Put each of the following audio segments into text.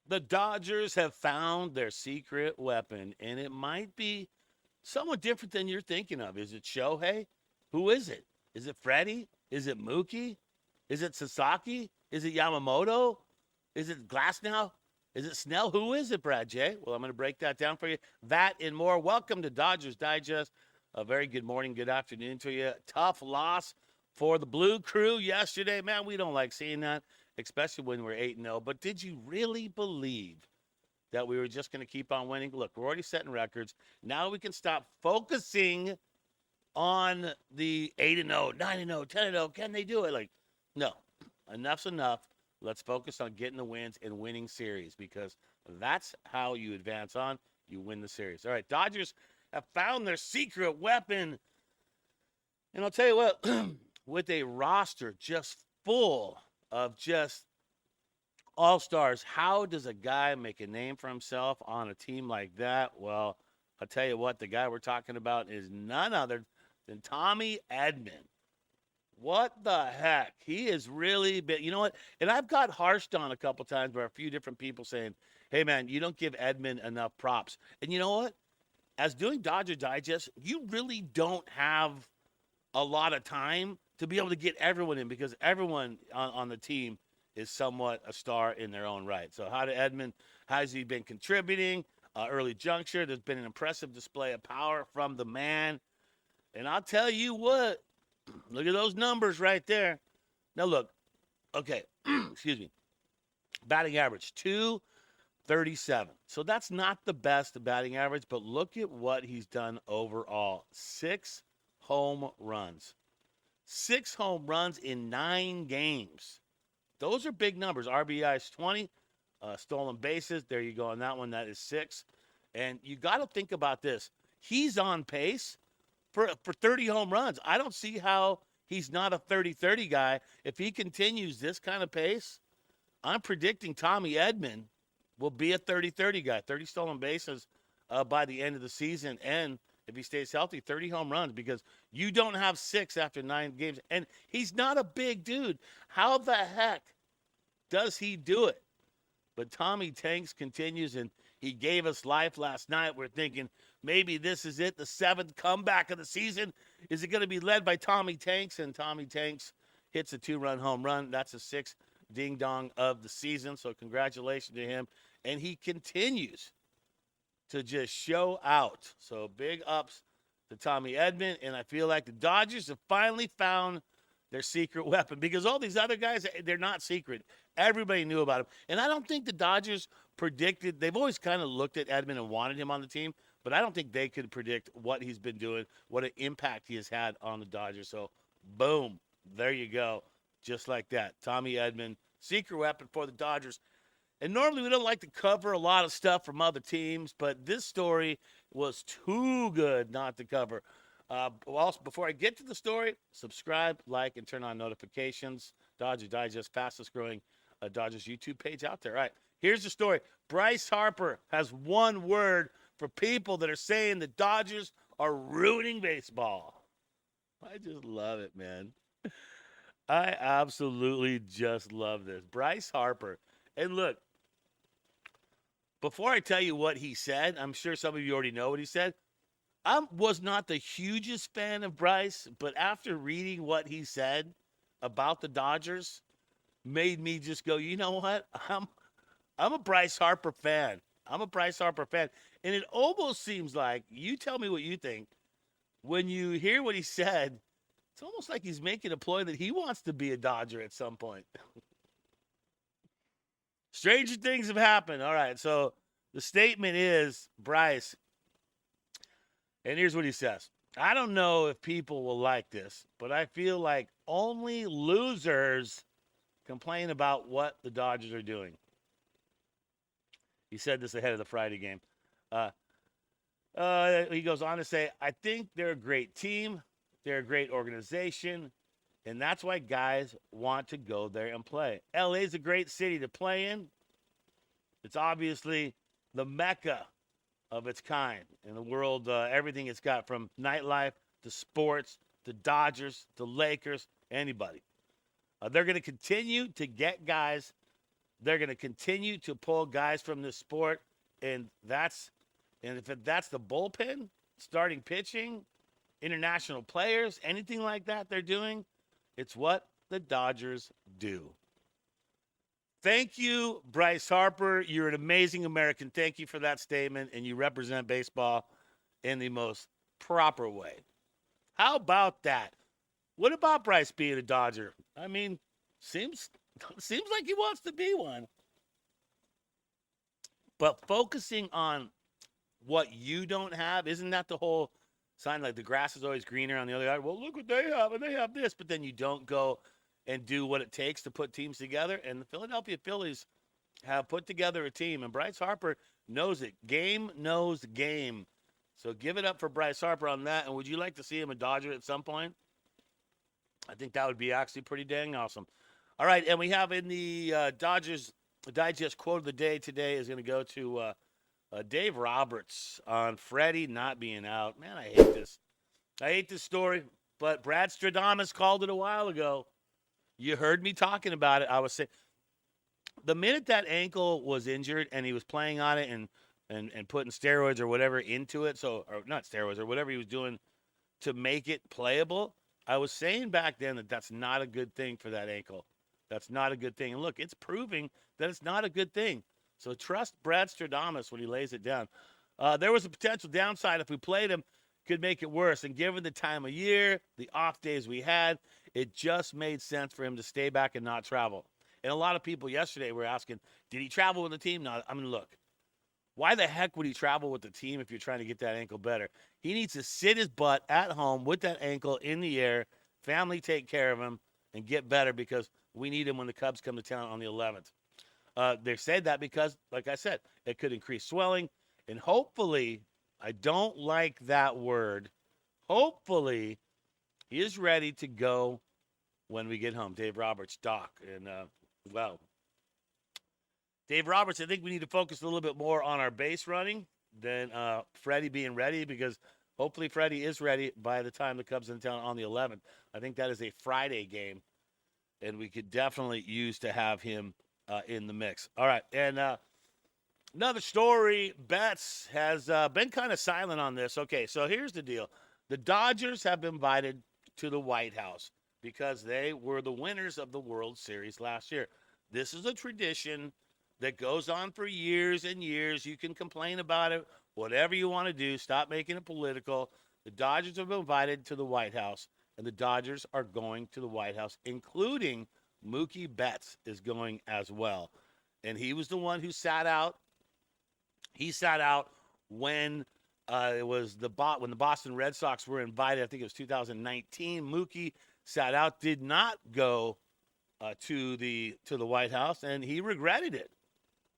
The Dodgers have found their secret weapon, and it might be somewhat different than you're thinking of. Is it Shohei? Who is it? Is it Freddie? Is it Mookie? Is it Sasaki? Is it Yamamoto? Is it Glasnow? Is it Snell? Who is it, Brad J? Well, I'm going to break that down for you. That and more. Welcome to Dodgers Digest. A very good morning, good afternoon to you. Tough loss for the Blue Crew yesterday. Man, we don't like seeing that, especially when we're 8-0. But did you really believe that we were just going to keep on winning? Look, we're already setting records. Now we can stop focusing on the 8-0, 9-0, 10-0. Can they do it? Like, no, enough's enough. Let's focus on getting the wins and winning series because that's how you advance on. You win the series. All right, Dodgers have found their secret weapon. And I'll tell you what, with a roster just full of just all-stars, how does a guy make a name for himself on a team like that? Well, I'll tell you what, the guy we're talking about is none other than Tommy Edmond. What the heck? He is really been, you know what? And I've got harshed on a couple times by a few different people saying, hey, man, you don't give Edmond enough props. And you know what? As doing Dodger Digest, you really don't have a lot of time to be able to get everyone in because everyone on the team is somewhat a star in their own right. So how to Edmond, has he been contributing? Early juncture, there's been an impressive display of power from the man. And I'll tell you what, look at those numbers right there. Now look, okay, excuse me. Batting average, 237. So that's not the best batting average, but look at what he's done overall. 6 home runs. 6 home runs in 9 games. Those are big numbers. RBI's 20. Stolen bases, there you go on that one. That is 6. And you got to think about this. He's on pace for 30 home runs. I don't see how he's not a 30-30 guy. If he continues this kind of pace, I'm predicting Tommy Edmond will be a 30-30 guy. 30 stolen bases by the end of the season. And if he stays healthy, 30 home runs because you don't have 6 after 9 games. And he's not a big dude. How the heck does he do it? But Tommy Tanks continues, and he gave us life last night. We're thinking maybe this is it, the 7th comeback of the season. Is it going to be led by Tommy Tanks? And Tommy Tanks hits a 2-run home run. That's a 6th ding-dong of the season. So congratulations to him. And he continues to just show out. So big ups to Tommy Edmond. And I feel like the Dodgers have finally found their secret weapon because all these other guys, they're not secret. Everybody knew about him. And I don't think the Dodgers predicted, they've always kind of looked at Edmond and wanted him on the team, but I don't think they could predict what he's been doing, what an impact he has had on the Dodgers. So, boom, there you go. Just like that. Tommy Edmond, secret weapon for the Dodgers. And normally we don't like to cover a lot of stuff from other teams, but this story was too good not to cover. Also, before I get to the story, subscribe, like, and turn on notifications. Dodger Digest, fastest growing Dodgers YouTube page out there. All right, here's the story. Bryce Harper has one word for people that are saying the Dodgers are ruining baseball. I just love it, man. I absolutely just love this. Bryce Harper. And look, before I tell you what he said, I'm sure some of you already know what he said. I was not the hugest fan of Bryce, but after reading what he said about the Dodgers, made me just go, you know what? I'm a Bryce Harper fan. I'm a Bryce Harper fan. And it almost seems like, you tell me what you think, when you hear what he said, it's almost like he's making a ploy that he wants to be a Dodger at some point. Stranger things have happened. All right, so the statement is, Bryce, and here's what he says. I don't know if people will like this, but I feel like only losers complain about what the Dodgers are doing. He said this ahead of the Friday game. He goes on to say, I think they're a great team. They're a great organization. And that's why guys want to go there and play. LA is a great city to play in. It's obviously the mecca of its kind in the world. Everything it's got from nightlife to sports to Dodgers to Lakers, anybody. They're going to continue to get guys They're going to continue to pull guys from this sport, and if that's the bullpen, starting pitching, international players, anything like that they're doing, it's what the Dodgers do. Thank you, Bryce Harper. You're an amazing American. Thank you for that statement, and you represent baseball in the most proper way. How about that? What about Bryce being a Dodger? I mean, seems like he wants to be one. But focusing on what you don't have, isn't that the whole sign? Like the grass is always greener on the other side. Well, look what they have, and they have this, but then you don't go and do what it takes to put teams together. And the Philadelphia Phillies have put together a team, and Bryce Harper knows it. Game knows game. So give it up for Bryce Harper on that. And would you like to see him a Dodger at some point? I think that would be actually pretty dang awesome. All right, and we have in the Dodgers Digest quote of the day today is going to go to Dave Roberts on Freddie not being out. Man, I hate this. I hate this story, but Brad Stradamus called it a while ago. You heard me talking about it. I was saying the minute that ankle was injured and he was playing on it and putting steroids or whatever into it, or not steroids or whatever he was doing to make it playable, I was saying back then that that's not a good thing for that ankle. That's not a good thing. And look, it's proving that it's not a good thing. So trust Brad Stradamus when he lays it down. There was a potential downside if we played him, could make it worse. And given the time of year, the off days we had, it just made sense for him to stay back and not travel. And a lot of people yesterday were asking, did he travel with the team? No, I mean, look, why the heck would he travel with the team if you're trying to get that ankle better? He needs to sit his butt at home with that ankle in the air, family take care of him, and get better because we need him when the Cubs come to town on the 11th. They said that because, like I said, it could increase swelling. And hopefully, I don't like that word, hopefully he is ready to go when we get home. Dave Roberts, Doc. And, well, Dave Roberts, I think we need to focus a little bit more on our base running than Freddie being ready because hopefully Freddie is ready by the time the Cubs are in town on the 11th. I think that is a Friday game, and we could definitely use to have him in the mix. All right, and another story, Betts has been kind of silent on this. Okay, so here's the deal. The Dodgers have been invited to the White House because they were the winners of the World Series last year. This is a tradition that goes on for years and years. You can complain about it, whatever you want to do. Stop making it political. The Dodgers have been invited to the White House, and the Dodgers are going to the White House, including Mookie Betts is going as well. And he was the one who sat out. He sat out when when the Boston Red Sox were invited. I think it was 2019. Mookie sat out, did not go to the White House, and he regretted it.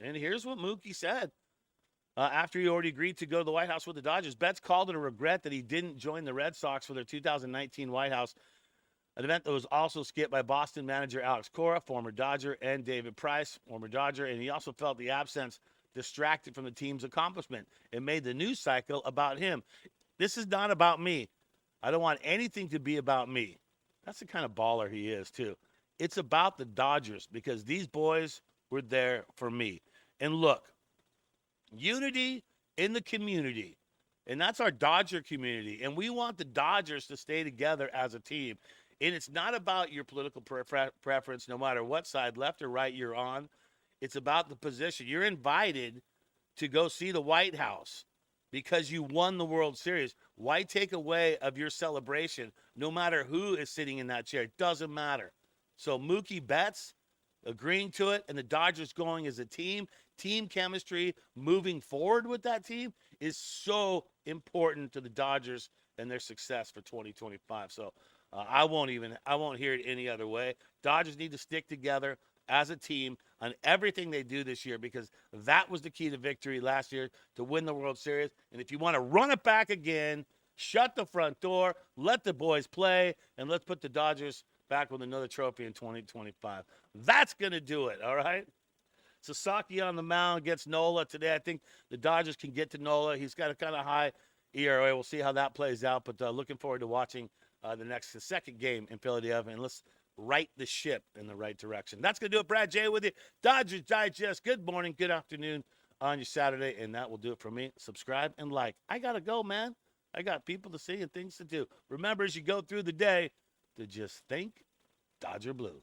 And here's what Mookie said after he already agreed to go to the White House with the Dodgers. Betts called it a regret that he didn't join the Red Sox for their 2019 White House, an event that was also skipped by Boston manager Alex Cora, former Dodger, and David Price, former Dodger. And he also felt the absence distracted from the team's accomplishment and made the news cycle about him. This is not about me. I don't want anything to be about me. That's the kind of baller he is, too. It's about the Dodgers because these boys were there for me. And look, unity in the community. And that's our Dodger community. And we want the Dodgers to stay together as a team. And it's not about your political preference, no matter what side, left or right, you're on. It's about the position. You're invited to go see the White House because you won the World Series. Why take away of your celebration, no matter who is sitting in that chair? It doesn't matter. So Mookie Betts agreeing to it and the Dodgers going as a team chemistry, moving forward with that team is so important to the Dodgers and their success for 2025. So I won't hear it any other way. Dodgers need to stick together as a team on everything they do this year because that was the key to victory last year to win the World Series. And if you want to run it back again, shut the front door, let the boys play, and let's put the Dodgers back with another trophy in 2025. That's going to do it, all right? Sasaki on the mound against Nola today. I think the Dodgers can get to Nola. He's got a kind of high ERA. We'll see how that plays out, but looking forward to watching the second game in Philadelphia. And let's right the ship in the right direction. That's going to do it. Brad J with you. Dodgers Digest. Good morning, good afternoon on your Saturday, and that will do it for me. Subscribe and like. I got to go, man. I got people to see and things to do. Remember, as you go through the day, to just think Dodger Blue.